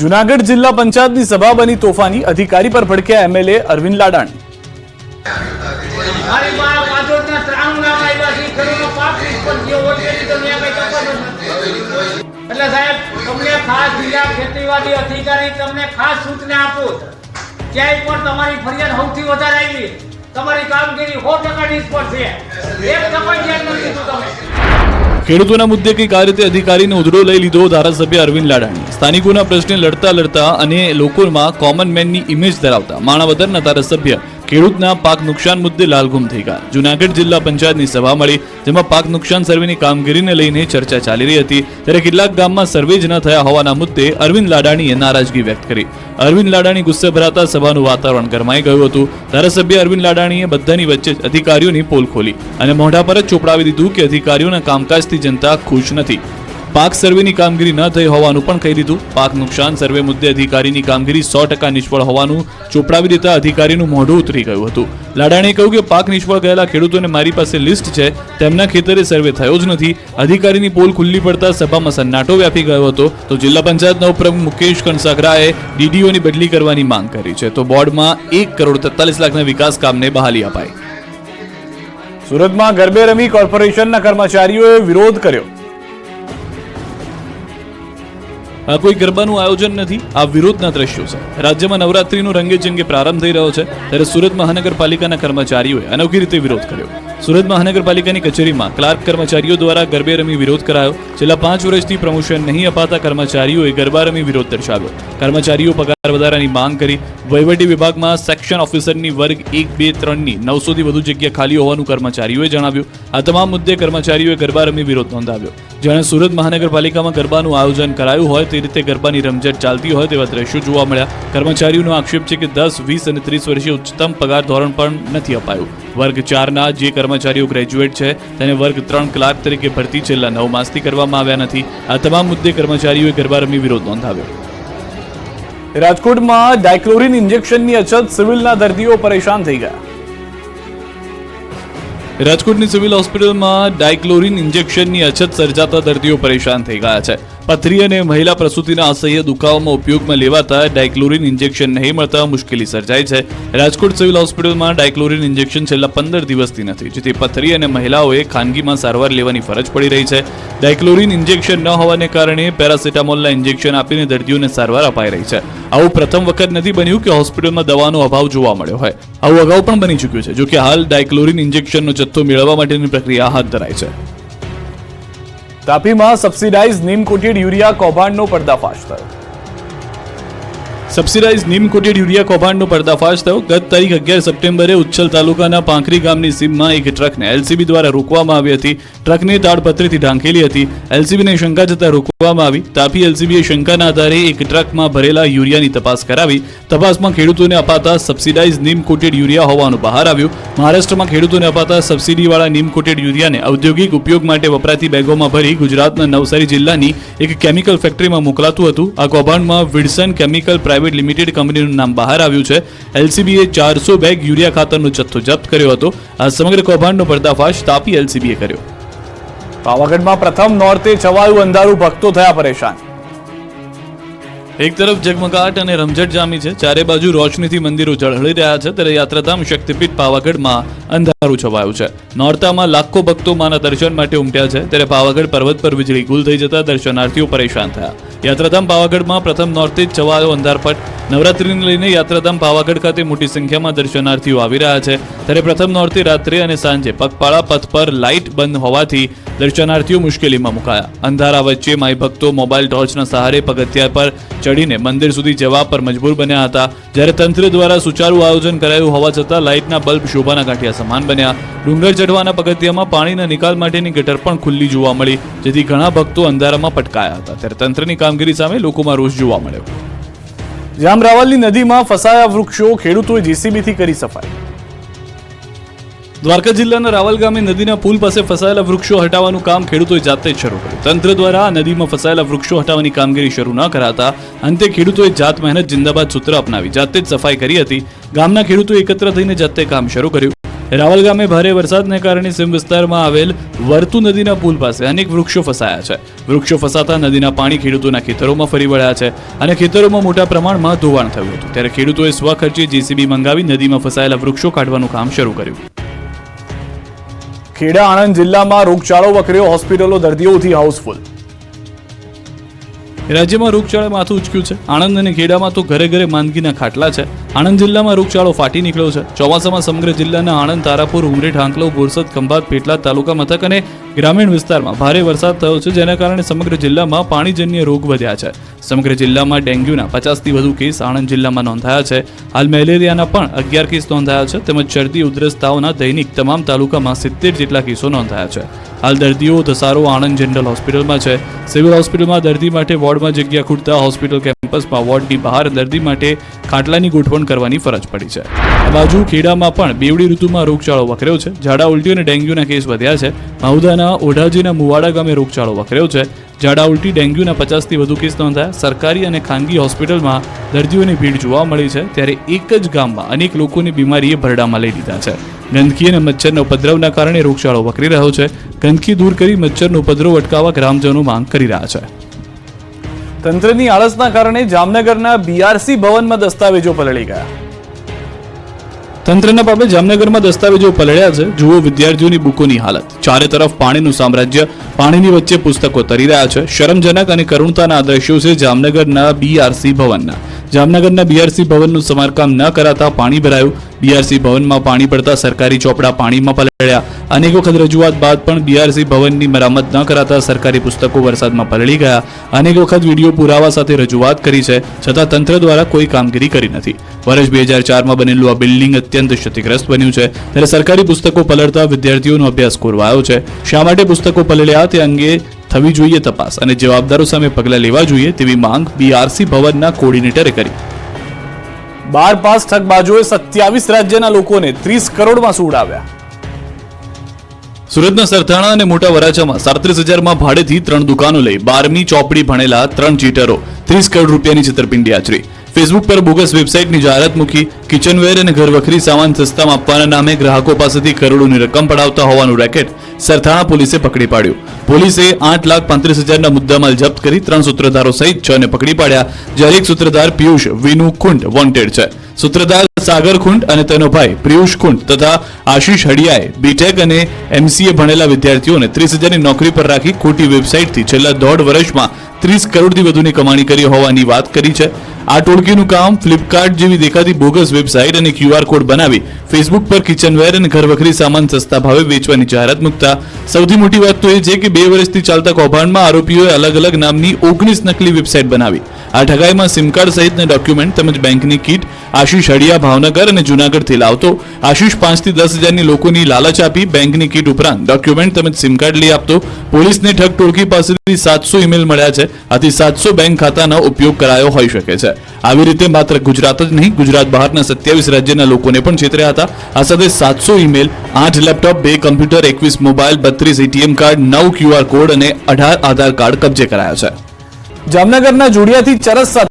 જૂનાગઢ જિલ્લા પંચાયતની સભા બની તોફાની, અધિકારી પર ભડક્યા એમએલએ અરવિંદ લાડાણી। એટલે સાહેબ તમને ખાસ જિલ્લા ખેતીવાડી અધિકારી તમને ખાસ સૂચના આપું, ક્યાંય પણ તમારી ફરિયાદ સૌથી વધારે આવી, તમારી કામગીરી 100% નિષ્ફળ છે, 1% ધ્યાન નથી દીધું તમે। ખેડૂતોના મુદ્દે કઈક આ રીતે અધિકારીને ઉધડો લઈ લીધો ધારાસભ્ય અરવિંદ લાડાણી। સ્થાનિકોના પ્રશ્ને લડતા અને લોકોમાં કોમન મેનની ઇમેજ ધરાવતા માણાવદરના ધારાસભ્ય ખેડૂતના પાક નુકસાન મુદ્દે લાલઘુમ થઈ ગયા। જૂનાગઢ જિલ્લા પંચાયતની સભા મળી, જેમાં પાક નુકસાન સર્વેની કામગીરીને લઈને ચર્ચા ચાલી રહી હતી, ત્યારે કેટલાક ગામમાં સર્વે જ ન થયા હોવાના મુદ્દે અરવિંદ લાડાણીએ નારાજગી વ્યક્ત કરી। અરવિંદ લાડાણી ગુસ્સે ભરાતા સભાનું વાતાવરણ ગરમાઈ ગયું હતું। ધારાસભ્ય અરવિંદ લાડાણીએ બધાની વચ્ચે જ અધિકારીઓની પોલ ખોલી અને મોઢા પર જ ચોપડાવી દીધું કે અધિકારીઓના કામકાજથી જનતા ખુશ નથી। પાક સર્વેની કામગીરી ન થઈ હોવાનું પણ કહી દીધું। પાક નુકસાન સર્વે મુદ્દે અધિકારીની કામગીરી 100% નિષ્ફળ હોવાનું ચોપડાવી દેતા અધિકારીનું મોઢું ઉતરી ગયું હતું। લાડાણીએ કહ્યું કે પાક નિષ્ફળ ગયેલા ખેડૂતોને મારી પાસે લિસ્ટ છે, તેમના ખેતરે સર્વે થયો જ નથી। અધિકારીની પોલ ખુલ્લી પડતા સભામાં સન્નાટો વ્યાપી ગયો હતો। તો જિલ્લા પંચાયતના ઉપપ્રમુખ મુકેશ કણસાગરાએ ડીડીઓની બદલી કરવાની માંગ કરી છે, તો બોર્ડમાં 1,43,00,000ના વિકાસ કામને બહાલી અપાઈ। સુરતમાં ગરબે રમી કોર્પોરેશનના કર્મચારીઓએ વિરોધ કર્યો। આ કોઈ ગરબાનું આયોજન નથી, આ વિરોધના દ્રશ્યો છે। રાજ્યમાં નવરાત્રીનો રંગેચંગે પ્રારંભ થઈ રહ્યો છે, ત્યારે સુરત મહાનગરપાલિકાના કર્મચારીઓએ અનોખી રીતે વિરોધ કર્યો। સુરત મહાનગરપાલિકાની કચેરીમાં ક્લાર્ક કર્મચારીઓ દ્વારા ગરબે રમી વિરોધ કરાયો। છેલ્લા 5 વર્ષથી પ્રમોશન નહીં અપાતા કર્મચારીઓએ ગરબા રમી વિરોધ દર્શાવ્યો। કર્મચારીઓ પગાર વધારાની માંગ કરી। વહીવટી વિભાગમાં સેક્શન ઓફિસરની વર્ગ 1, 2, 3ની 900થી વધુ જગ્યા ખાલી હોવાનું કર્મચારીઓએ જણાવ્યું। આ તમામ મુદ્દે કર્મચારીઓએ ગરબા રમી વિરોધ નોંધાવ્યો। જાણે સુરત મહાનગરપાલિકામાં ગરબાનું આયોજન કરાયું હોય તે રીતે ગરબાની રમઝટ ચાલતી હોય તેવા દ્રશ્યો જોવા મળ્યા। કર્મચારીઓનો આક્ષેપ છે કે 10, 20 અને 30 વર્ષીય ઉચ્ચતમ પગાર ધોરણ પણ નથી અપાયું। વર્ગ 4ના જે કર્મચારીઓ ગ્રેજ્યુએટ છે તેને વર્ગ 3 ક્લાર્ક તરીકે ભરતી છેલ્લા 9 માસથી કરવામાં આવ્યા નથી। આ તમામ મુદ્દે કર્મચારીઓએ ગરબા રમી વિરોધ નોંધાવ્યો। રાજકોટમાં ડાયક્લોરિન ઇન્જેક્શનની અછત, સિવિલના દર્દીઓ પરેશાન થઈ ગયા। રાજકોટની સિવિલ હોસ્પિટલમાં ડાયક્લોરિન ઇન્જેક્શનની અછત સર્જાતા દર્દીઓ પરેશાન થઈ ગયા છે। પથરી અને મહિલા પ્રસૂતિના અસહ્ય દુખાવામાં ઉપયોગમાં લેવાતા ડાયક્લોરિન ઇન્જેક્શન નહીં મળતા મુશ્કેલી સર્જાઈ છે। રાજકોટ સિવિલ હોસ્પિટલમાં ડાયક્લોરિન ઇન્જેક્શન છેલ્લા 15 દિવસથી નથી, જેથી પથરી અને મહિલાઓએ ખાનગીમાં સારવાર લેવાની ફરજ પડી રહી છે। ડાયક્લોરિન ઇન્જેક્શન ન હોવાને કારણે પેરાસિટામોલના ઇન્જેક્શન આપીને દર્દીઓને સારવાર અપાઈ રહી છે। આવું પ્રથમ વખત નથી બન્યું કે હોસ્પિટલમાં દવાનો અભાવ જોવા મળ્યો હોય। આવું અગાઉ પણ બની ચૂક્યું છે, જોકે હાલ ડાયક્લોરિન ઇન્જેક્શનનો જથ્થો મેળવવા માટેની પ્રક્રિયા હાથ ધરાઈ છે। તાપીમાં સબસિડાઇઝ નીમ કોટેડ યુરિયા કૌભાંડનો પર્દાફાશ થયો। સબસિડાઇઝ નીમ કોટેડ યુરિયા કૌભાંડનો પર્દાફાશ થયો। ગત તારીખ 11 સપ્ટેમ્બરે ઉચ્છલ તાલુકાના પાંખરી ગામની સીમમાં એક ટ્રકને એલસીબી દ્વારા રોકવામાં આવી હતી। ટ્રકને તાડપત્રીથી ઢાંકેલી હતી। એલસીબીને શંકા જતા રોકવામાં આવી। તાપી એલસીબીએ શંકાના આધારે એક ટ્રકમાં ભરેલા યુરિયાની તપાસ કરાવી। તપાસમાં ખેડૂતોને અપાતા સબસિડાઇઝ નીમ કોટેડ યુરિયા હોવાનું બહાર આવ્યું। મહારાષ્ટ્રમાં ખેડૂતોને અપાતા સબસિડીવાળા નીમ કોટેડ યુરિયાને ઔદ્યોગિક ઉપયોગ માટે વપરાતી બેગોમાં ભરી ગુજરાતના નવસારી જિલ્લાની એક કેમિકલ ફેક્ટરીમાં મોકલાતું હતું। આ કૌભાંડમાં વિડસન કેમિકલ પ્રાઇવેટ લિમિટેડ કંપનીનું નામ બહાર આવ્યું છે। એલસીબીએ 400 બેગ યુરિયા ખાતરનો જથ્થો જપ્ત કર્યો હતો। આ સમગ્ર કૌભાંડનો પર્દાફાશ તાપી એલસીબીએ કર્યો। પાવાગઢમાં પ્રથમ નોરતે છવાયું અંધારું, ભક્તો થયા પરેશાન। એક તરફ જગમગાટ અને રમઝટ જામી છે, ચારે બાજુ રોશનીથી મંદિરો ઝળહળી રહ્યા છે, ત્યારે યાત્રાધામ શક્તિપીઠ પાવાગઢમાં અંધારું છવાયું છે। નોરતામાં લાખો ભક્તો માના દર્શન માટે ઉમટ્યા છે, ત્યારે પાવાગઢ પર્વત પર વીજળી ગુલ થઈ જતા દર્શનાર્થીઓ પરેશાન થયા। યાત્રાધામ પાવાગઢમાં પ્રથમ નોરતે જ છવાયો અંધારપટ। નવરાત્રીને લઈને યાત્રાધામ પાવાગઢ ખાતે મોટી સંખ્યામાં દર્શનાર્થીઓ આવી રહ્યા છે, ત્યારે પ્રથમ નોરતે રાત્રે અને સાંજે પગપાળા પથ પર લાઇટ બંધ હોવાથી દર્શનાર્થીઓ મુશ્કેલીમાં મુકાયા। અંધારા વચ્ચે માઈ ભક્તો મોબાઈલ ટોર્ચના સહારે પગથિયા પર ચડીને મંદિર સુધી જવા પર મજબૂર બન્યા હતા। જ્યારે તંત્ર દ્વારા સુચારુ આયોજન કરાયું હોવા છતાં લાઇટના બલ્બ શોભાના ગાંઠિયા સમાન બન્યા। ડુંગર ચઢવાના પગથિયામાં પાણીના નિકાલ માટેની ગટર પણ ખુલ્લી જોવા મળી, જેથી ઘણા ભક્તો અંધારામાં પટકાયા હતા। ત્યારે તંત્રની કામગીરી સામે લોકોમાં રોષ જોવા મળ્યો। જામરાવલની નદીમાં ફસાયા વૃક્ષો, ખેડૂતોએ જેસીબીથી કરી સફાઈ। દ્વારકા જિલ્લાના રાવલ ગામે નદીના પુલ પાસે ફસાયેલા વૃક્ષો હટાવવાનું કામ ખેડૂતોએ જાતે જ શરૂ કર્યું। તંત્ર દ્વારા નદીમાં ફસાયેલા વૃક્ષો હટાવવાની કામગીરી શરૂ ન કરાતા અંતે ખેડૂતોએ જાત મહેનત જિંદાબાદ સૂત્ર અપનાવી જાતે જ સફાઈ કરી હતી। ગામના ખેડૂતોએ એકત્ર થઈને જાતે કામ શરૂ કર્યું। રાવલ ગામે ભારે વરસાદને કારણે સીમ વિસ્તારમાં આવેલ વર્તુ નદીના પુલ પાસે અનેક વૃક્ષો ફસાયા છે. વૃક્ષો ફસાતા નદીના પાણી ખેડૂતોના ખેતરોમાં ફરી વળ્યા છે અને ખેતરોમાં મોટા પ્રમાણમાં ધોવાણ થયું હતું. ત્યારે ખેડૂતોએ સ્વખર્ચે જેસીબી મંગાવી નદીમાં ફસાયેલા વૃક્ષો કાઢવાનું કામ શરૂ કર્યું. ખેડા આણંદ જિલ્લામાં રોગચાળો વકર્યો, હોસ્પિટલો દર્દીઓથી હાઉસફુલ. રાજ્યમાં રોગચાળા માથું ઉચક્યું છે. આણંદ અને ખેડામાં તો ઘરે ઘરે માંદગીના ખાટલા છે. આણંદ જિલ્લામાં રોગચાળો ફાટી નીકળ્યો છે. ચોમાસામાં સમગ્ર જિલ્લાના આણંદ, તારાપુર, ઉમરેઠ, હાંકલવ, બોરસદ, ખંભાત, પેટલાદ તાલુકા મથક અને ગ્રામીણ વિસ્તારમાં ભારે વરસાદ થયો છે, જેના કારણે સમગ્ર જિલ્લામાં પાણીજન્ય રોગ વધ્યા છે. સમગ્ર જિલ્લામાં ડેન્ગ્યુના 50થી વધુ કેસ આણંદ જિલ્લામાં નોંધાયા છે. હાલ મેલેરિયાના પણ 11 કેસ નોંધાયા છે, તેમજ શરદી, ઉધરસ, તાવના દૈનિક તમામ તાલુકામાં 70 જેટલા કેસો નોંધાયા છે. હાલ દર્દીઓ ધસારો આણંદ જનરલ હોસ્પિટલમાં છે. સિવિલ હોસ્પિટલમાં દર્દી માટે વોર્ડમાં જગ્યા ખૂટતા હોસ્પિટલ કેમ્પસમાં વોર્ડની બહાર દર્દી માટે ખાટલાની ગોઠવણ કરવાની ફરજ પડી છે. આ બાજુ ખેડામાં પણ બેવડી ઋતુમાં રોગચાળો વકર્યો છે. ઝાડા, ઉલટી અને ડેન્ગ્યુના કેસ વધ્યા છે. માઉદાના ઓઢાજીના મુવાડા ગામે રોગચાળો વકર્યો છે. ઝાડા, ઉલટી, ડેન્ગ્યુના 50થી વધુ કેસ નોંધાયા. સરકારી અને ખાનગી હોસ્પિટલમાં દર્દીઓની ભીડ જોવા મળી છે. ત્યારે એક જ ગામમાં અનેક લોકોની બીમારીએ ભરડામાં લઈ લીધા છે. ગંદકી અને મચ્છરના ઉપદ્રવના કારણે રોગચાળો વકરી રહ્યો છે. ગંદકી દૂર કરી મચ્છરનો ઉપદ્રવ અટકાવવા ગ્રામજનો માંગ કરી રહ્યા છે. તંત્રની આળસના કારણે જામનગરના બીઆરસી ભવનમાં દસ્તાવેજો પલળી ગયા. તંત્રના પાપે જામનગરમાં દસ્તાવેજો પલળ્યા છે. જુઓ વિદ્યાર્થીઓની બુકોની હાલત. ચારે તરફ પાણીનું સામ્રાજ્ય, પાણીની વચ્ચે પુસ્તકો તરી રહ્યા છે. શરમજનક અને કરુણતાના દ્રશ્યો છે જામનગરના બીઆરસી ભવનના. જામનગરના બીઆરસી ભવનનું સમારકામ ન કરાતા પાણી ભરાયું. બીઆરસી ભવનમાં પાણી પડતા સરકારી ચોપડા પાણીમાં પલળ્યા. અનેક વખત રજૂઆત બાદ પણ બીઆરસી ભવનની મરામત ન કરાતા સરકારી પુસ્તકો વરસાદમાં પલળી ગયા. અનેક વખત વિડીયો પુરાવા સાથે રજૂઆત કરી છે, છતાં તંત્ર દ્વારા કોઈ કામગીરી કરી નથી. વર્ષ 2004માં બનેલું આ બિલ્ડિંગ અત્યંત ક્ષતિગ્રસ્ત બન્યું છે. ત્યારે સરકારી પુસ્તકો પલળતા વિદ્યાર્થીઓનો અભ્યાસ ખોરવાયો છે. શા માટે પુસ્તકો પલળ્યા તે અંગે થવી જોઈએ તપાસ અને જવાબદારો સામે પગલાં લેવા જોઈએ તેવી માંગ બીઆરસી ભવનના કોર્ડિનેટરે કરી. 12 પાસ ઠગબાજોએ 27 રાજ્યના લોકોને 30 કરોડમાં સુડાવ્યા. સુરતના સરથાણા અને મોટા વરાછામાં 37,000માં ભાડેથી 3 દુકાનો લઈ 12મી ચોપડી ભણેલા 3 ચીટરો 30 કરોડ રૂપિયાની છેતરપિંડી આચરી. ફેસબુક પર બોગસ વેબસાઇટની જાહેરાત મૂકી કિચનવેર અને ઘરવખરી સામાન સસ્તામાં આપવાના નામે ગ્રાહકો પાસેથી કરોડોની રકમ પડાવતા હોવાનું રેકેટ સરથાણા પોલીસે પકડી પાડ્યું. પોલીસે 8,35,000ના મુદ્દામાલ જપ્ત કરી 3 સૂત્રધારો સહિત 6 ને પકડી પાડ્યા. જ્યારે એક સૂત્રધાર પિયુષ વિનુ ખુંડ વોન્ટેડ છે. સૂત્રધાર સાગર ખુંડ અને તેનો ભાઈ પિયુષ ખુંડ તથા આશીષ હડિયાએ બીટેક અને એમસીએ ભણેલા વિદ્યાર્થીઓને 30,000ની નોકરી પર રાખી ખોટી વેબસાઇટથી છેલ્લા 1.5 વર્ષમાં 30 કરોડથી વધુની કમાણી કરી હોવાની વાત કરી છે. આ ટોળકીનું કામ ફ્લિપકાર્ટ જેવી દેખાતી બોગસ વેબસાઇટ અને QR કોડ બનાવી ફેસબુક પર કિચનવેર અને ઘરવખરી સામાન સસ્તા ભાવે વેચવાની જાહેરાત મૂકતા. સૌથી મોટી વાત તો એ છે કે 2 વર્ષથી ચાલતા કૌભાંડમાં આરોપીઓએ અલગ અલગ નામની 19 નકલી વેબસાઇટ બનાવી. આ ઠગાઈમાં સિમ કાર્ડ સહિતના ડોક્યુમેન્ટ તેમજ બેંકની કીટ આશીષ હડિયા ભાવનગર અને જૂનાગઢથી લાવતો. આશીષ 5 થી 10,000ની લોકોની લાલચ આપી બેંકની કીટ ઉપરાંત ડોક્યુમેન્ટ તેમજ સિમ કાર્ડ લઈ આપતો. પોલીસને ઠગ ટોળકી પાસેથી 700 ઈમેલ મળ્યા છે. આથી 700 બેંક ખાતાનો ઉપયોગ કરાયો હોઈ શકે છે. આવી રીતે માત્ર ગુજરાત જ નહીં, ગુજરાત બહારના 27 રાજ્યના લોકોને પણ છેતર્યા હતા. આ સાથે 700 email, 8 laptop, 2 computer, 21 mobile, 32 ATM card, 9 QR code અને 18 આધાર કાર્ડ કબજે કરાયા છે. જામનગરના જોડિયાથી ચરસ